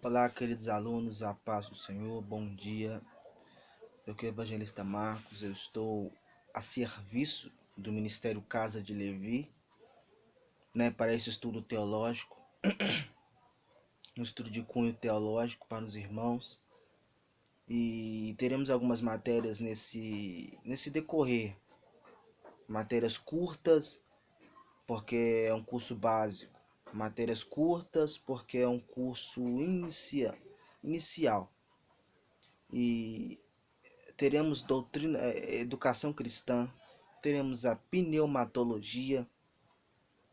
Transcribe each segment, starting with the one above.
Olá, queridos alunos, a paz do Senhor, bom dia. Eu que é o evangelista Marcos, eu estou a serviço do Ministério Casa de Levi, para esse estudo teológico, um estudo de cunho teológico para os irmãos. E teremos algumas matérias nesse decorrer, matérias curtas, porque é um curso básico, matérias curtas, porque é um curso inicial. E teremos doutrina, educação cristã, teremos a pneumatologia,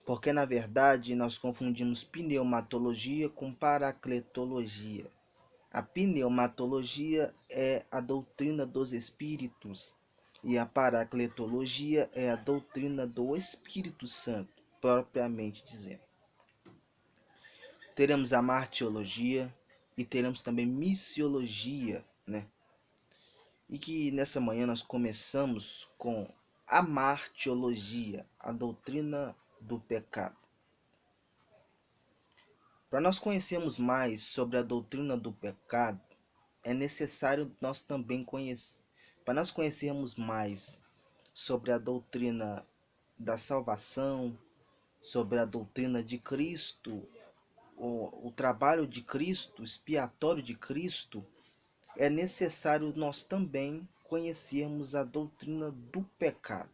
porque na verdade nós confundimos pneumatologia com paracletologia. A pneumatologia é a doutrina dos espíritos e a paracletologia é a doutrina do Espírito Santo, propriamente dizendo. Teremos a martiologia e teremos também missiologia, E que nessa manhã nós começamos com a martiologia, a doutrina do pecado. Para nós conhecermos mais sobre a doutrina do pecado, é necessário nós também conhecer. Para nós conhecermos mais sobre a doutrina da salvação, sobre a doutrina de Cristo, o trabalho de Cristo, expiatório de Cristo, é necessário nós também conhecermos a doutrina do pecado.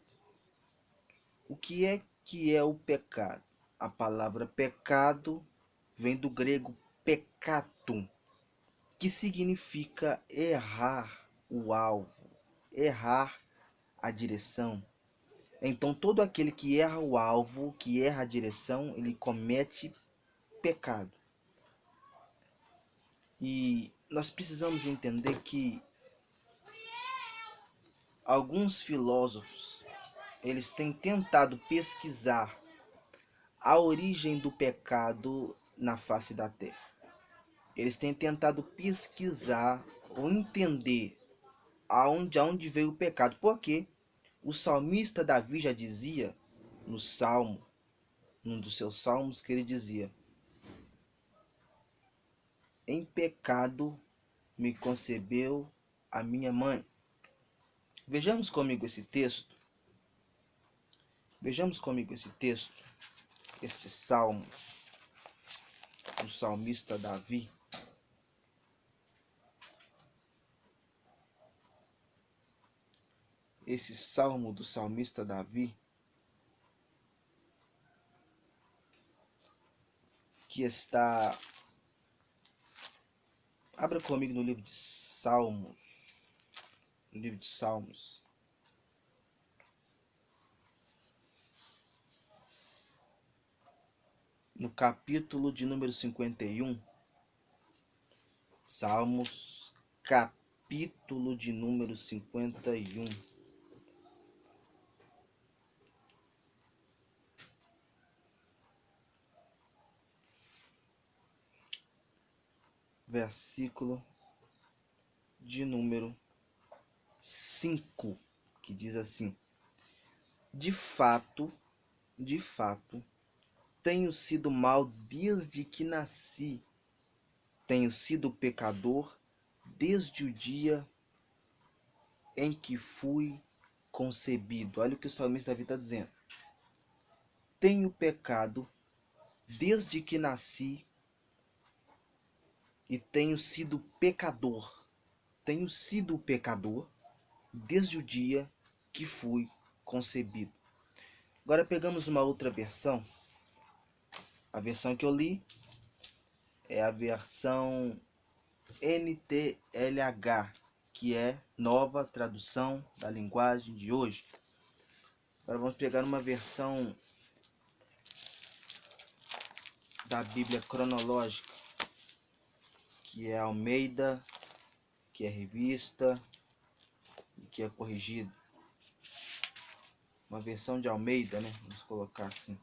O que é o pecado? A palavra pecado vem do grego peccatum, que significa errar o alvo, errar a direção. Então todo aquele que erra o alvo, que erra a direção, ele comete pecado. E nós precisamos entender que alguns filósofos, eles têm tentado pesquisar a origem do pecado na face da terra. Eles têm tentado pesquisar ou entender aonde veio o pecado. Porque o salmista Davi já dizia no Salmo, num dos seus salmos, que ele dizia: em pecado me concebeu a minha mãe. Vejamos comigo esse texto. Vejamos comigo esse texto, este salmo do salmista Davi. Esse salmo do salmista Davi, que está... Abra comigo no livro de Salmos. No livro de Salmos. No capítulo de número 51. Salmos, capítulo de número 51. Versículo de número 5, que diz assim: de fato, tenho sido mal desde que nasci, tenho sido pecador desde o dia em que fui concebido. Olha o que o salmista Davi está dizendo. Tenho pecado desde que nasci e tenho sido pecador. Tenho sido pecador desde o dia que fui concebido. Agora pegamos uma outra versão. A versão que eu li é a versão NTLH, que é Nova Tradução da Linguagem de Hoje. Agora vamos pegar uma versão da Bíblia Cronológica, que é Almeida, que é revista e que é corrigida. Uma versão de Almeida, Vamos colocar assim.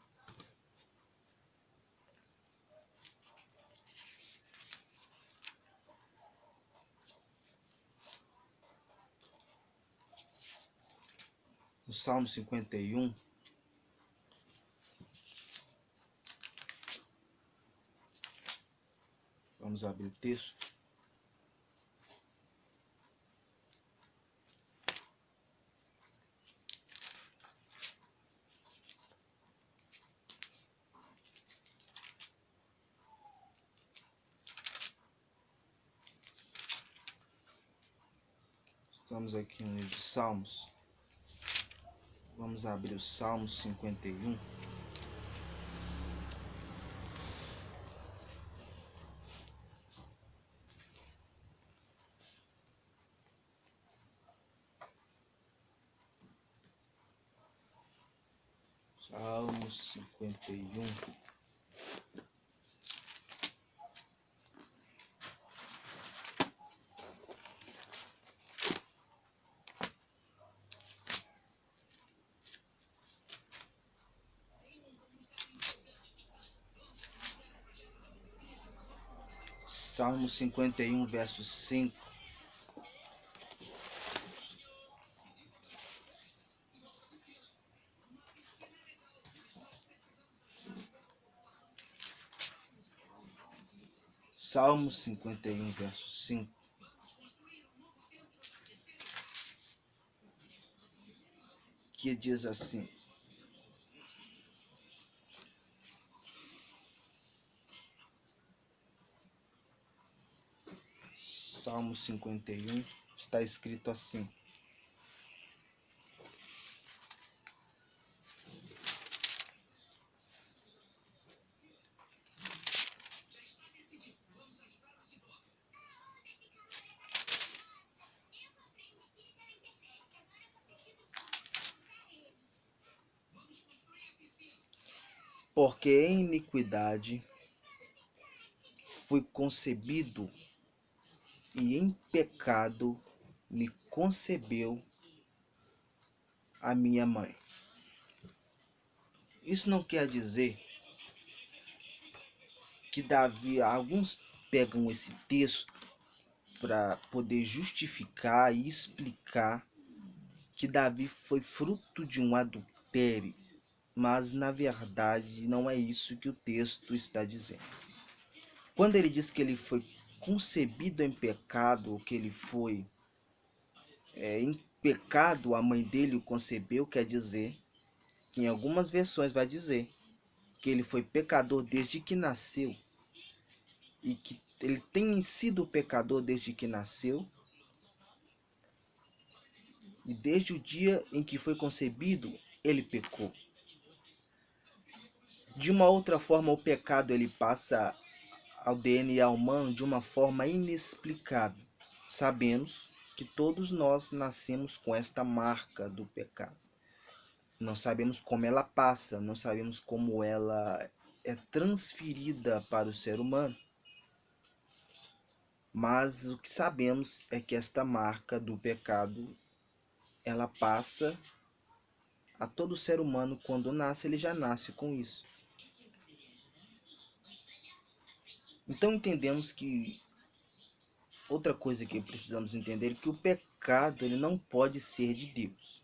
No Salmo 51, Vamos abrir o texto. Estamos aqui no livro de Salmos. Vamos abrir o Salmo 51. Salmo 51. Salmo 51, verso 5. Salmo 51, verso 5. Que diz assim: Salmo 51 está escrito assim: porque em iniquidade fui concebido e em pecado me concebeu a minha mãe. Isso não quer dizer que Davi, alguns pegam esse texto para poder justificar e explicar que Davi foi fruto de um adultério, mas na verdade não é isso que o texto está dizendo. Quando ele diz que ele foi concebido em pecado, ou que ele foi em pecado, a mãe dele o concebeu, quer dizer que em algumas versões vai dizer que ele foi pecador desde que nasceu, e que ele tem sido pecador desde que nasceu, e desde o dia em que foi concebido, ele pecou. De uma outra forma, o pecado ele passa ao DNA humano de uma forma inexplicável. Sabemos que todos nós nascemos com esta marca do pecado. Não sabemos como ela passa, não sabemos como ela é transferida para o ser humano. Mas o que sabemos é que esta marca do pecado, ela passa a todo ser humano. Quando nasce, ele já nasce com isso. Então entendemos que outra coisa que precisamos entender é que o pecado ele não pode ser de Deus,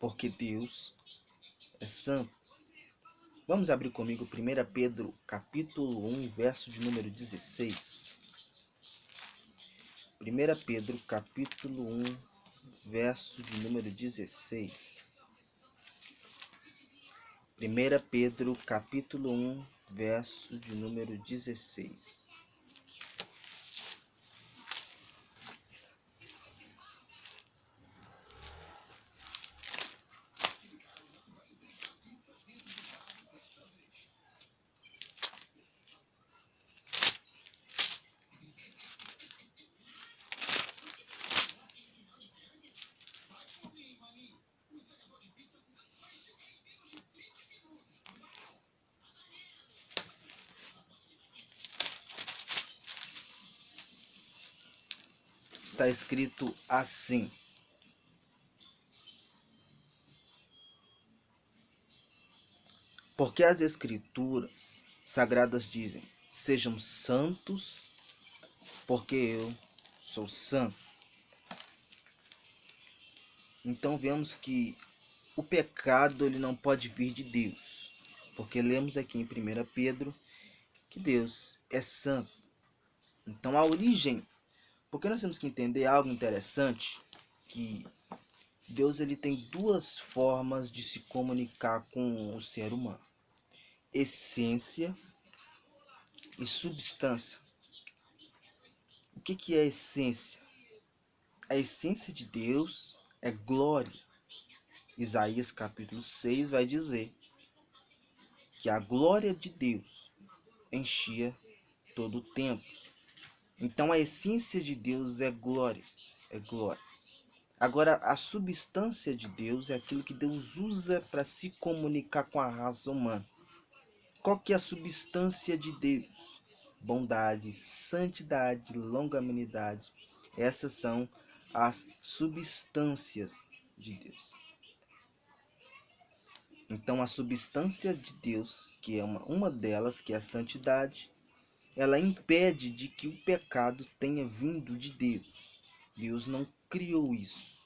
porque Deus é santo. Vamos abrir comigo 1 Pedro capítulo 1, verso de número 16. 1 Pedro capítulo 1, verso de número 16. 1 Pedro capítulo 1, verso de número 16. Está escrito assim: porque as escrituras sagradas dizem: sejam santos, porque eu sou santo. Então vemos que o pecado ele não pode vir de Deus, porque lemos aqui em 1 Pedro que Deus é santo. Então a origem, porque nós temos que entender algo interessante, que Deus ele tem duas formas de se comunicar com o ser humano: essência e substância. O que é essência? A essência de Deus é glória. Isaías capítulo 6 vai dizer que a glória de Deus enchia todo o templo. Então a essência de Deus é glória, é glória. Agora a substância de Deus é aquilo que Deus usa para se comunicar com a raça humana. Qual que é a substância de Deus? Bondade, santidade, longanimidade. Essas são as substâncias de Deus. Então a substância de Deus, que é uma delas, que é a santidade, ela impede de que o pecado tenha vindo de Deus. Deus não criou isso.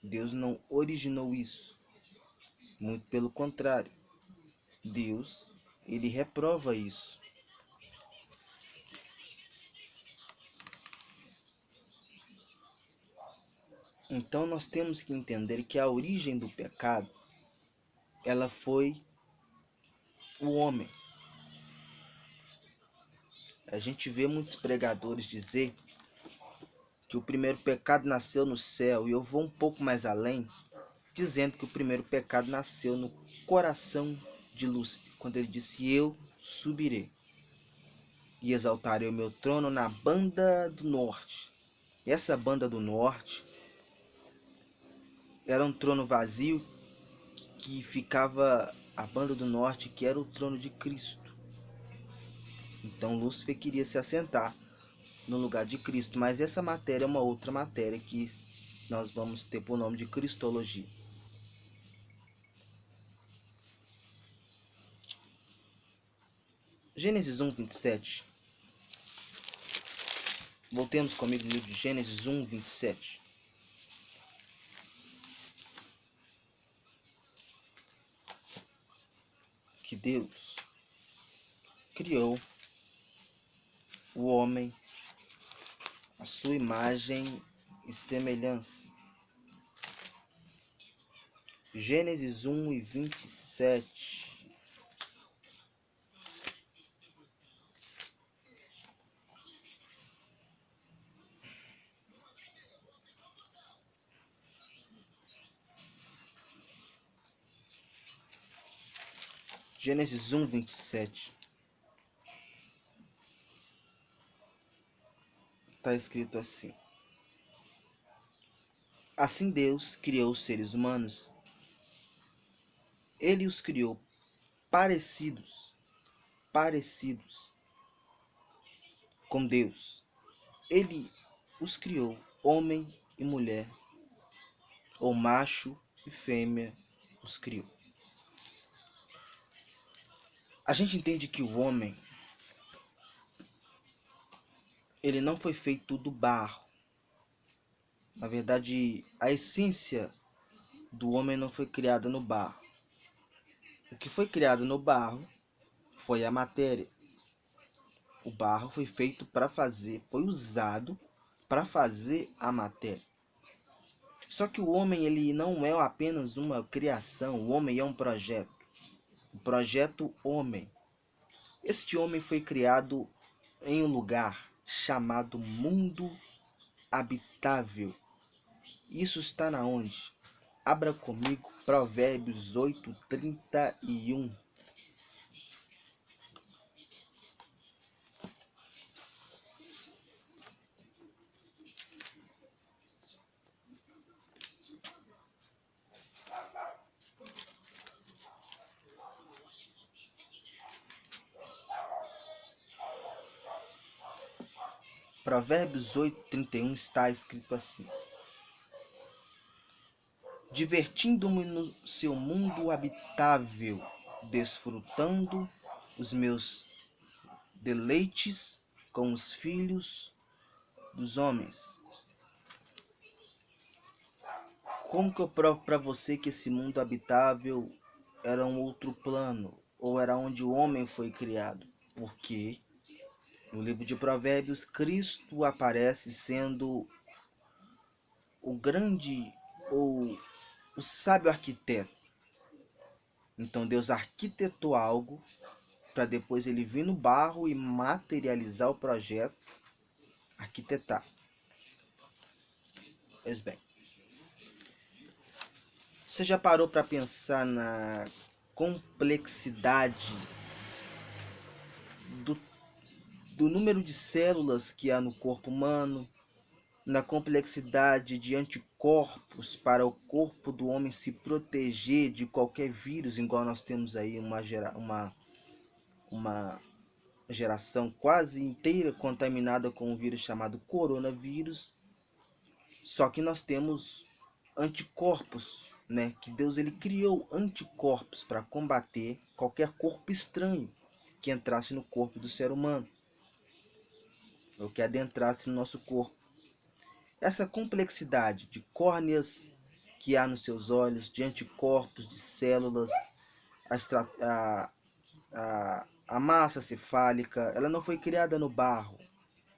Deus não originou isso. Muito pelo contrário. Deus, ele reprova isso. Então nós temos que entender que a origem do pecado, ela foi o homem. A gente vê muitos pregadores dizer que o primeiro pecado nasceu no céu, e eu vou um pouco mais além, dizendo que o primeiro pecado nasceu no coração de Lúcifer, quando ele disse: eu subirei e exaltarei o meu trono na banda do norte. E essa banda do norte era um trono vazio que ficava a banda do norte, que era o trono de Cristo. Então Lúcifer queria se assentar no lugar de Cristo, mas essa matéria é uma outra matéria que nós vamos ter por nome de Cristologia. Gênesis 1, 27. Voltemos comigo no livro de Gênesis 1, 27. Que Deus criou o homem à sua imagem e semelhança. Gênesis 1 e 27. Gênesis 1, 27. Está escrito assim: assim Deus criou os seres humanos. Ele os criou parecidos com Deus. Ele os criou homem e mulher, ou macho e fêmea os criou. A gente entende que o homem, ele não foi feito do barro. Na verdade, a essência do homem não foi criada no barro. O que foi criado no barro foi a matéria. O barro foi feito para fazer, foi usado para fazer a matéria. Só que o homem, ele não é apenas uma criação, o homem é um projeto. O projeto homem. Este homem foi criado em um lugar chamado mundo habitável. Isso está na onde? Abra comigo Provérbios 8, 31. Provérbios 8, 31 está escrito assim: divertindo-me no seu mundo habitável, desfrutando os meus deleites com os filhos dos homens. Como que eu provo para você que esse mundo habitável era um outro plano, ou era onde o homem foi criado? Porque No livro de Provérbios, Cristo aparece sendo o grande ou o sábio arquiteto. Então Deus arquitetou algo para depois ele vir no barro e materializar o projeto, arquitetar. Pois bem, você já parou para pensar na complexidade do, do número de células que há no corpo humano, na complexidade de anticorpos para o corpo do homem se proteger de qualquer vírus, igual nós temos aí uma geração quase inteira contaminada com um vírus chamado coronavírus, só que nós temos anticorpos, né? Que Deus ele criou anticorpos para combater qualquer corpo estranho que entrasse no corpo do ser humano, ou que adentrasse no nosso corpo. Essa complexidade de córneas que há nos seus olhos, de anticorpos, de células, a massa cefálica, ela não foi criada no barro.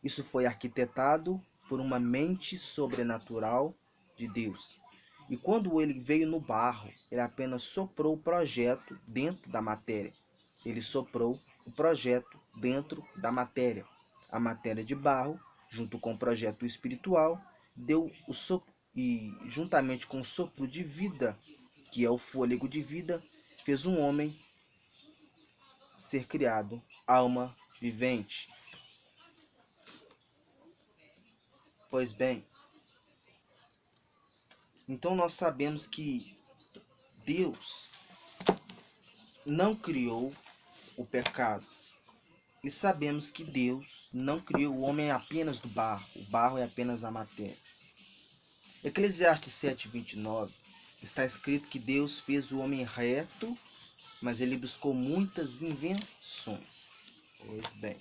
Isso foi arquitetado por uma mente sobrenatural de Deus. E quando ele veio no barro, ele apenas soprou o projeto dentro da matéria. Ele soprou o projeto dentro da matéria. A matéria de barro, junto com o projeto espiritual, deu o sopro, e juntamente com o sopro de vida, que é o fôlego de vida, fez um homem ser criado, alma vivente. Pois bem, então nós sabemos que Deus não criou o pecado. E sabemos que Deus não criou o homem apenas do barro. O barro é apenas a matéria. Eclesiastes 7:29 está escrito que Deus fez o homem reto, mas ele buscou muitas invenções. Pois bem,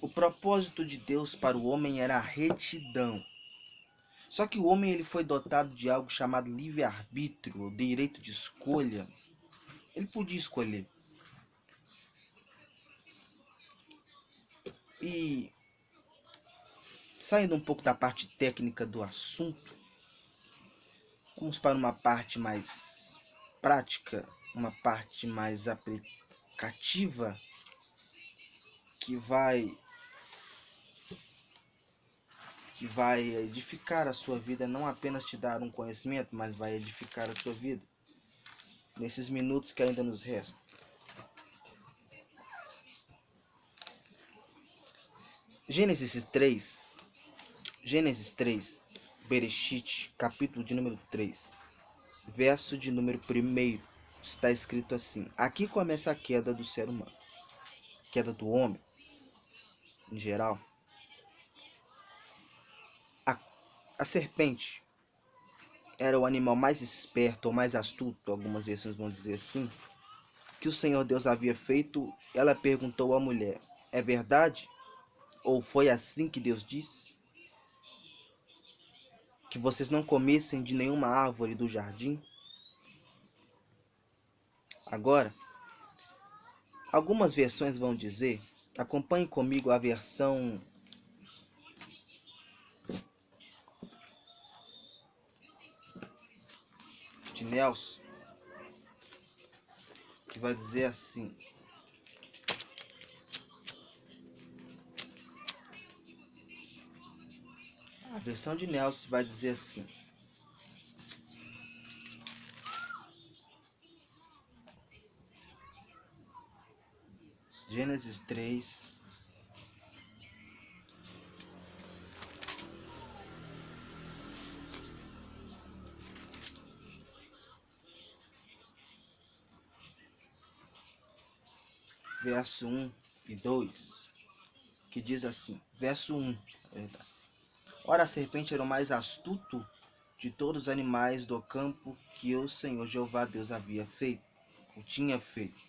o propósito de Deus para o homem era a retidão. Só que o homem ele foi dotado de algo chamado livre-arbítrio, o direito de escolha. Ele podia escolher. E saindo um pouco da parte técnica do assunto, vamos para uma parte mais prática, uma parte mais aplicativa, que vai edificar a sua vida, não apenas te dar um conhecimento, mas vai edificar a sua vida nesses minutos que ainda nos restam. Gênesis 3, Bereshit, capítulo de número 3, verso de número 1, está escrito assim: aqui começa a queda do ser humano, queda do homem em geral. A serpente era o animal mais esperto ou mais astuto, algumas versões vão dizer assim, que o Senhor Deus havia feito. Ela perguntou à mulher: é verdade? Ou foi assim que Deus disse? Que vocês não comessem de nenhuma árvore do jardim? Agora, algumas versões vão dizer, acompanhe comigo a versão de Nelson, que vai dizer assim: a versão de Nelson vai dizer assim: Gênesis 3, verso 1 e 2, que diz assim, verso 1, verdade. Ora, a serpente era o mais astuto de todos os animais do campo que o Senhor Jeová Deus havia feito, ou tinha feito.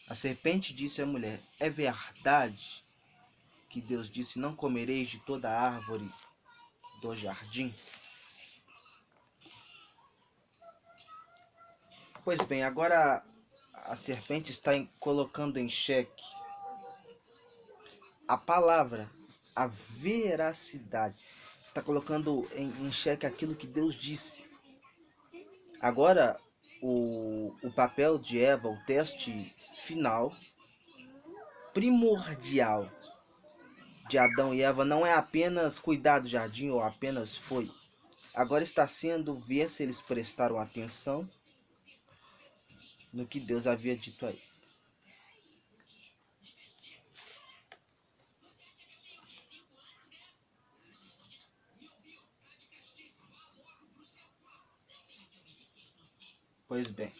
A serpente disse à mulher: é verdade que Deus disse: não comereis de toda árvore do jardim? Pois bem, agora a serpente está colocando em xeque a palavra, a veracidade. Está colocando em xeque aquilo que Deus disse. Agora, o papel de Eva, o teste final, primordial de Adão e Eva não é apenas cuidar do jardim ou apenas foi. Agora está sendo ver se eles prestaram atenção no que Deus havia dito a eles. Pois bem,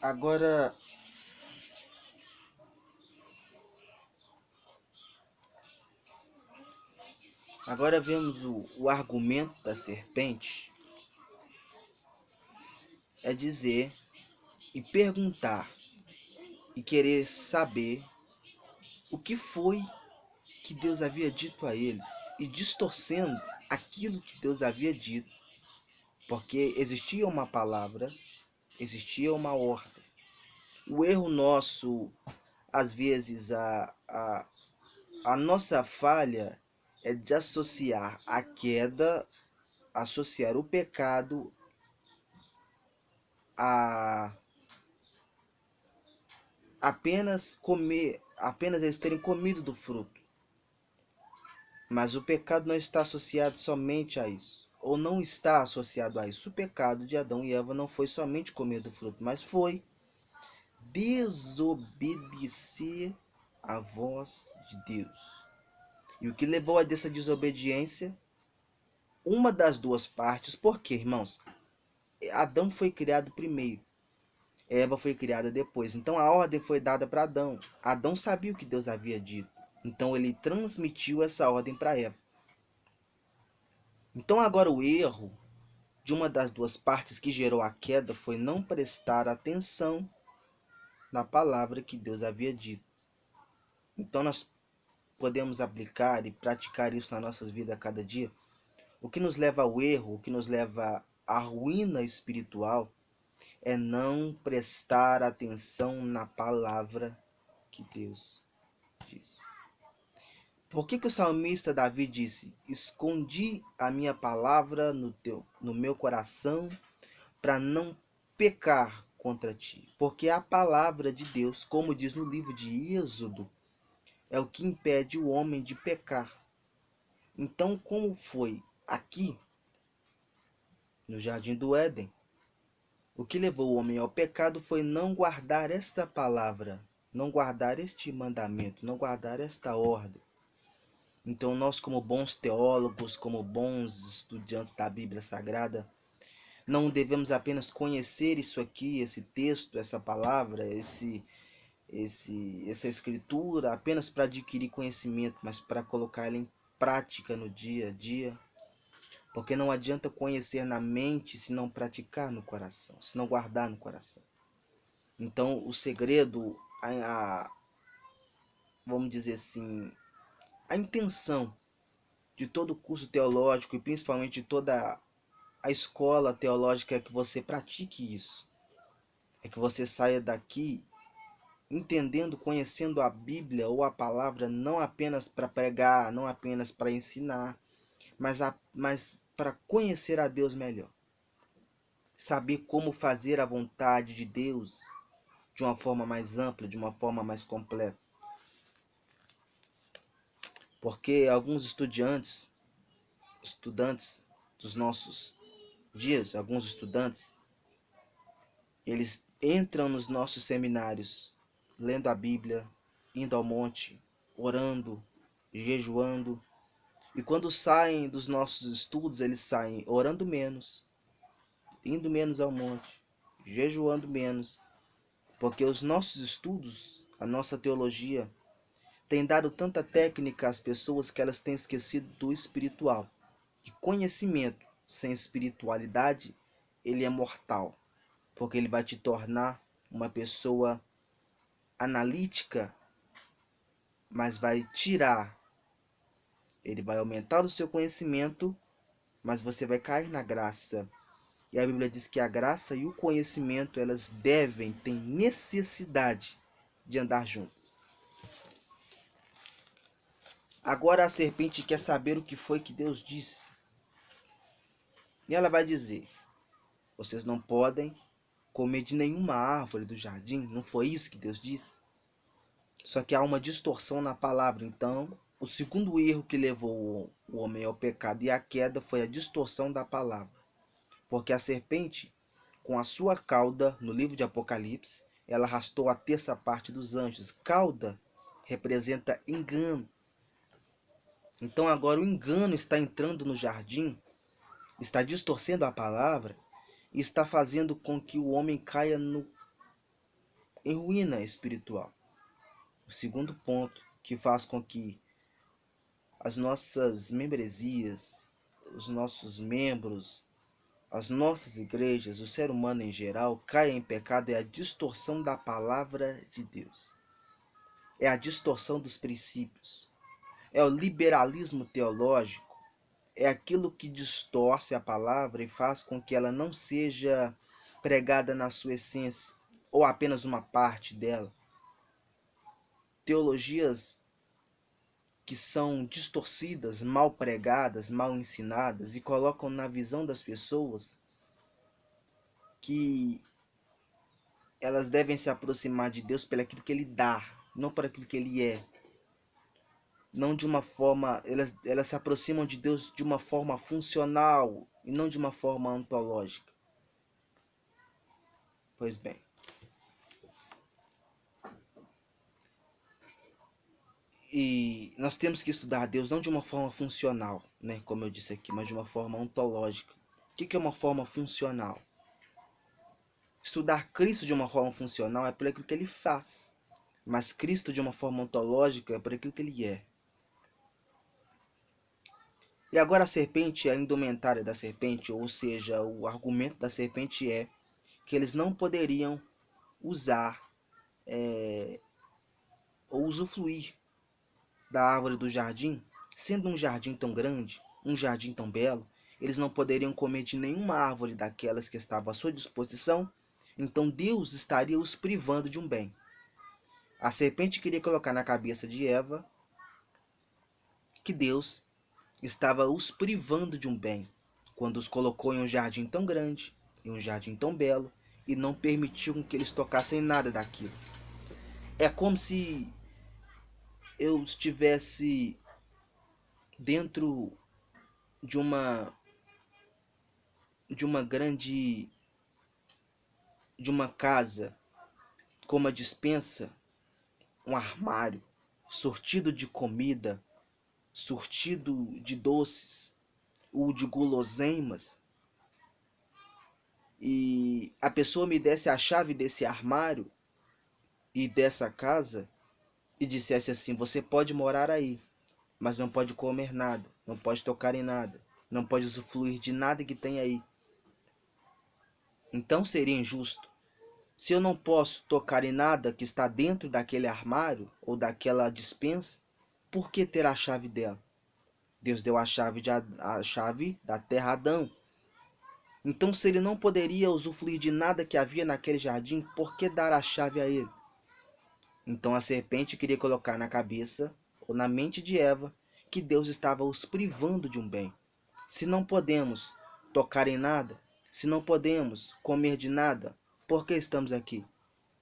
agora, agora vemos o argumento da serpente é dizer e perguntar e querer saber o que foi que Deus havia dito a eles e distorcendo aquilo que Deus havia dito, porque existia uma palavra, existia uma ordem. O erro nosso, às vezes, a nossa falha é de associar a queda, associar o pecado a apenas eles terem comido do fruto. Mas o pecado não está associado somente a isso, ou não está associado a isso. O pecado de Adão e Eva não foi somente comer do fruto, mas foi desobedecer à voz de Deus. E o que levou a dessa desobediência? Uma das duas partes. Por quê, irmãos? Adão foi criado primeiro, Eva foi criada depois. Então a ordem foi dada para Adão. Adão sabia o que Deus havia dito. Então ele transmitiu essa ordem para Eva. Então agora o erro de uma das duas partes que gerou a queda foi não prestar atenção na palavra que Deus havia dito. Então nós podemos aplicar e praticar isso nas nossas vidas a cada dia. O que nos leva ao erro, o que nos leva à ruína espiritual é não prestar atenção na palavra que Deus disse. Por que o salmista Davi disse: escondi a minha palavra no meu coração para não pecar contra ti? Porque a palavra de Deus, como diz no livro de Êxodo, é o que impede o homem de pecar. Então, como foi aqui no Jardim do Éden, o que levou o homem ao pecado foi não guardar esta palavra, não guardar este mandamento, não guardar esta ordem. Então nós, como bons teólogos, como bons estudantes da Bíblia Sagrada, não devemos apenas conhecer isso aqui, esse texto, essa palavra, essa escritura, apenas para adquirir conhecimento, mas para colocá-la em prática no dia a dia. Porque não adianta conhecer na mente se não praticar no coração, se não guardar no coração. Então o segredo, vamos dizer assim, a intenção de todo o curso teológico e principalmente de toda a escola teológica é que você pratique isso. É que você saia daqui entendendo, conhecendo a Bíblia ou a palavra não apenas para pregar, não apenas para ensinar, mas para conhecer a Deus melhor. Saber como fazer a vontade de Deus de uma forma mais ampla, de uma forma mais completa. Porque alguns estudantes dos nossos dias, alguns estudantes, eles entram nos nossos seminários lendo a Bíblia, indo ao monte, orando, jejuando. E quando saem dos nossos estudos, eles saem orando menos, indo menos ao monte, jejuando menos. Porque os nossos estudos, a nossa teologia, tem dado tanta técnica às pessoas que elas têm esquecido do espiritual. E conhecimento sem espiritualidade, ele é mortal. Porque ele vai te tornar uma pessoa analítica, mas vai tirar, ele vai aumentar o seu conhecimento, mas você vai cair na graça. E a Bíblia diz que a graça e o conhecimento, elas têm necessidade de andar juntas. Agora a serpente quer saber o que foi que Deus disse. E ela vai dizer: vocês não podem comer de nenhuma árvore do jardim. Não foi isso que Deus disse? Só que há uma distorção na palavra. Então, o segundo erro que levou o homem ao pecado e à queda foi a distorção da palavra. Porque a serpente, com a sua cauda, no livro de Apocalipse, ela arrastou a terça parte dos anjos. Cauda representa engano. Então agora o engano está entrando no jardim, está distorcendo a palavra e está fazendo com que o homem caia em ruína espiritual. O segundo ponto que faz com que as nossas membresias, os nossos membros, as nossas igrejas, o ser humano em geral, caia em pecado é a distorção da palavra de Deus. É a distorção dos princípios. É o liberalismo teológico. É aquilo que distorce a palavra e faz com que ela não seja pregada na sua essência, ou apenas uma parte dela. Teologias que são distorcidas, mal pregadas, mal ensinadas e colocam na visão das pessoas que elas devem se aproximar de Deus pelo aquilo que Ele dá, não por aquilo que Ele é. Não de uma forma, elas se aproximam de Deus de uma forma funcional e não de uma forma ontológica. Pois bem, e nós temos que estudar Deus não de uma forma funcional, né, como eu disse aqui, mas de uma forma ontológica. O que é uma forma funcional? Estudar Cristo de uma forma funcional é por aquilo que Ele faz, mas Cristo de uma forma ontológica é por aquilo que Ele é. E agora a serpente, a indumentária da serpente, ou seja, o argumento da serpente é que eles não poderiam usar ou usufruir da árvore do jardim, sendo um jardim tão grande, um jardim tão belo, eles não poderiam comer de nenhuma árvore daquelas que estavam à sua disposição, então Deus estaria os privando de um bem. A serpente queria colocar na cabeça de Eva que Deus estava os privando de um bem, quando os colocou em um jardim tão grande, em um jardim tão belo, e não permitiu que eles tocassem nada daquilo. É como se eu estivesse dentro de uma grande de uma casa com uma despensa, um armário surtido de comida, surtido de doces ou de guloseimas, e a pessoa me desse a chave desse armário e dessa casa e dissesse assim: você pode morar aí, mas não pode comer nada, não pode tocar em nada, não pode usufruir de nada que tem aí. Então seria injusto. Se eu não posso tocar em nada que está dentro daquele armário ou daquela despensa, por que ter a chave dela? Deus deu a chave da terra a Adão. Então, se ele não poderia usufruir de nada que havia naquele jardim, por que dar a chave a ele? Então a serpente queria colocar na cabeça ou na mente de Eva que Deus estava os privando de um bem. Se não podemos tocar em nada, se não podemos comer de nada, por que estamos aqui?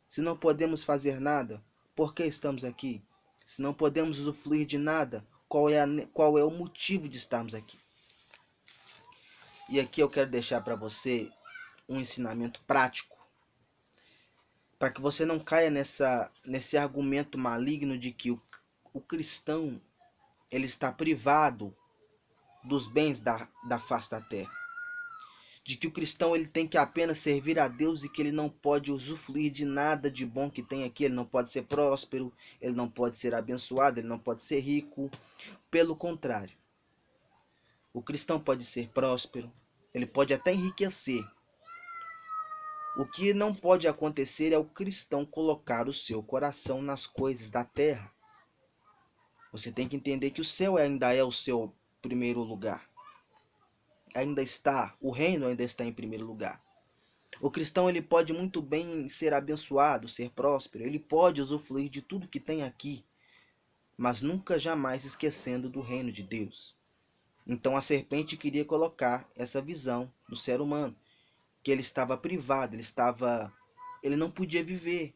Se não podemos fazer nada, por que estamos aqui? Se não podemos usufruir de nada, qual é o motivo de estarmos aqui? E aqui eu quero deixar para você um ensinamento prático, para que você não caia nesse argumento maligno de que o cristão ele está privado dos bens da face da terra. De que o cristão ele tem que apenas servir a Deus e que ele não pode usufruir de nada de bom que tem aqui. Ele não pode ser próspero, ele não pode ser abençoado, ele não pode ser rico. Pelo contrário, o cristão pode ser próspero, ele pode até enriquecer. O que não pode acontecer é o cristão colocar o seu coração nas coisas da terra. Você tem que entender que o céu ainda é o seu primeiro lugar. o reino ainda está em primeiro lugar. O cristão ele pode muito bem ser abençoado, ser próspero, ele pode usufruir de tudo que tem aqui, mas nunca jamais esquecendo do reino de Deus. Então a serpente queria colocar essa visão no ser humano, que ele estava privado, ele não podia viver,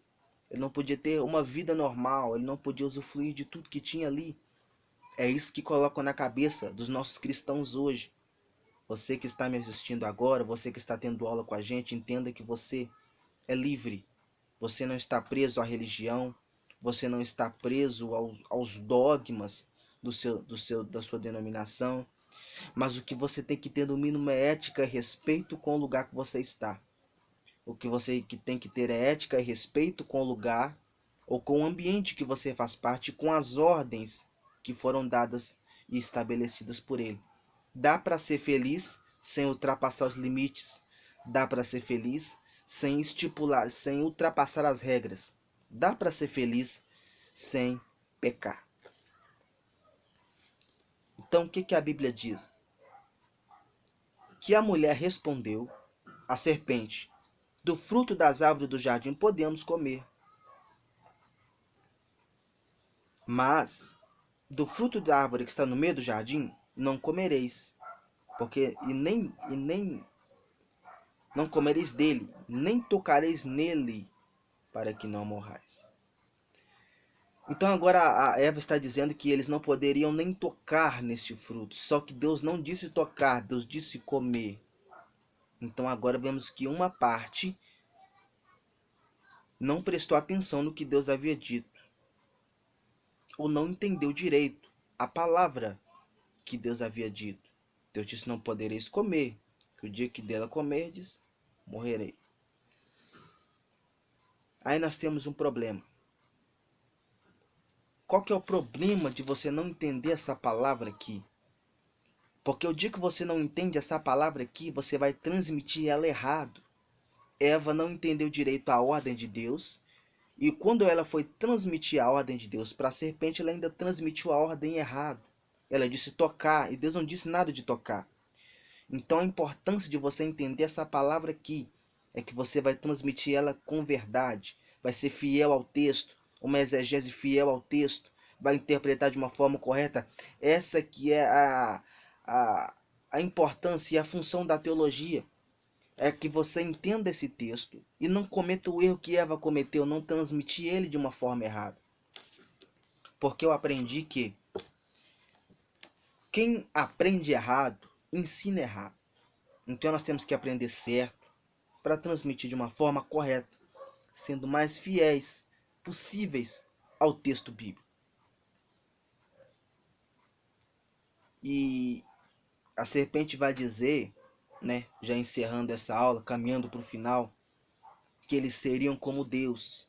ele não podia ter uma vida normal, ele não podia usufruir de tudo que tinha ali. É isso que colocam na cabeça dos nossos cristãos hoje. Você que está me assistindo agora, você que está tendo aula com a gente, entenda que você é livre. Você não está preso à religião, você não está preso aos dogmas da sua denominação, mas o que você tem que ter no mínimo é ética e respeito com o lugar que você está. O que você tem que ter é ética e respeito com o lugar ou com o ambiente que você faz parte, com as ordens que foram dadas e estabelecidas por ele. Dá para ser feliz sem ultrapassar os limites. Dá para ser feliz sem estipular, sem ultrapassar as regras. Dá para ser feliz sem pecar. Então, o que a Bíblia diz? Que a mulher respondeu à serpente: do fruto das árvores do jardim podemos comer, mas do fruto da árvore que está no meio do jardim não comereis, porque nem não comereis dele, nem tocareis nele, para que não morrais. Então agora a Eva está dizendo que eles não poderiam nem tocar neste fruto. Só que Deus não disse tocar, Deus disse comer. Então agora vemos que uma parte não prestou atenção no que Deus havia dito, ou não entendeu direito a palavra que Deus havia dito. Deus disse: não podereis comer, que o dia que dela comerdes, morrerei. Aí nós temos um problema. Qual que é o problema de você não entender essa palavra aqui? Porque o dia que você não entende essa palavra aqui, você vai transmitir ela errado. Eva não entendeu direito a ordem de Deus, e quando ela foi transmitir a ordem de Deus para a serpente, ela ainda transmitiu a ordem errada. Ela disse tocar, e Deus não disse nada de tocar. Então a importância de você entender essa palavra aqui é que você vai transmitir ela com verdade, vai ser fiel ao texto, uma exegese fiel ao texto, vai interpretar de uma forma correta. Essa que é a, a importância e a função da teologia. É que você entenda esse texto e não cometa o erro que Eva cometeu, não transmitir ele de uma forma errada. Porque eu aprendi que quem aprende errado, ensina errado. Então nós temos que aprender certo para transmitir de uma forma correta, sendo mais fiéis possíveis ao texto bíblico. E a serpente vai dizer, né, já encerrando essa aula, caminhando para o final, que eles seriam como Deus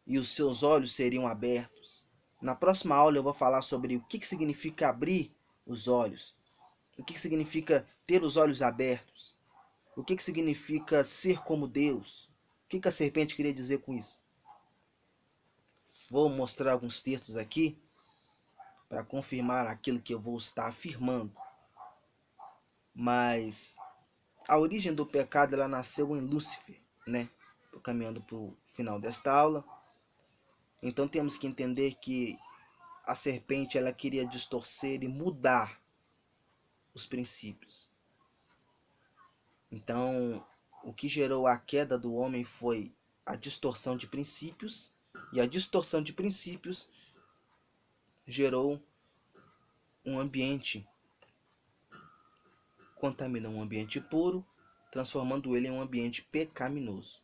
e os seus olhos seriam abertos. Na próxima aula eu vou falar sobre o que significa abrir os olhos, o que significa ter os olhos abertos, o que significa ser como Deus, o que a serpente queria dizer com isso. Vou mostrar alguns textos aqui para confirmar aquilo que eu vou estar afirmando. Mas a origem do pecado ela nasceu em Lúcifer, né? Tô caminhando para o final desta aula. Então temos que entender que a serpente ela queria distorcer e mudar os princípios. Então, o que gerou a queda do homem foi a distorção de princípios, e a distorção de princípios gerou um ambiente, contaminou um ambiente puro, transformando ele em um ambiente pecaminoso.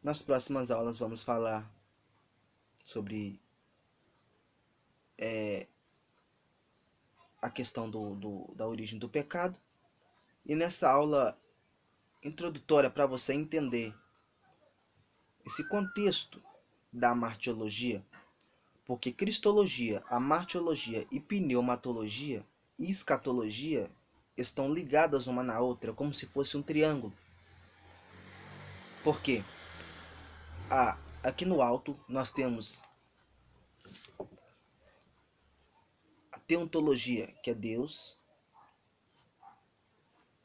Nas próximas aulas vamos falar sobre a questão da origem do pecado. E nessa aula introdutória para você entender esse contexto da martiologia, porque cristologia, amartiologia e pneumatologia e escatologia estão ligadas uma na outra, como se fosse um triângulo. Por quê? Aqui no alto nós temos a teontologia, que é Deus,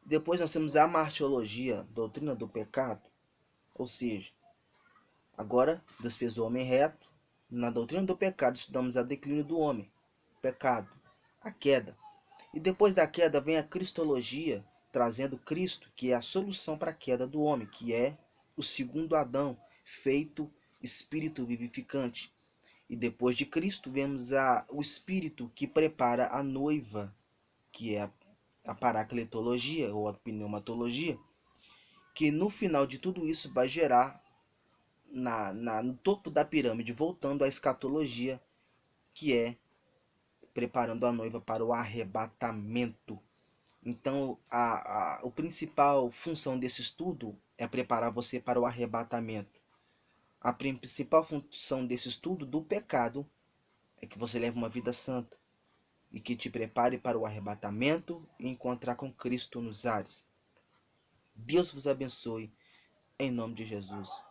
Depois nós temos a martiologia, doutrina do pecado, ou seja, agora Deus fez o homem reto. Na doutrina do pecado estudamos a declínio do homem, pecado, a queda. E depois da queda vem a cristologia, trazendo Cristo, que é a solução para a queda do homem, que é o segundo Adão, feito espírito vivificante. E depois de Cristo vemos o espírito que prepara a noiva, que é a paracletologia ou a pneumatologia, que no final de tudo isso vai gerar no topo da pirâmide, voltando à escatologia, que é preparando a noiva para o arrebatamento. Então, a principal função desse estudo é preparar você para o arrebatamento. A principal função desse estudo do pecado é que você leve uma vida santa e que te prepare para o arrebatamento e encontrar com Cristo nos ares. Deus vos abençoe, em nome de Jesus.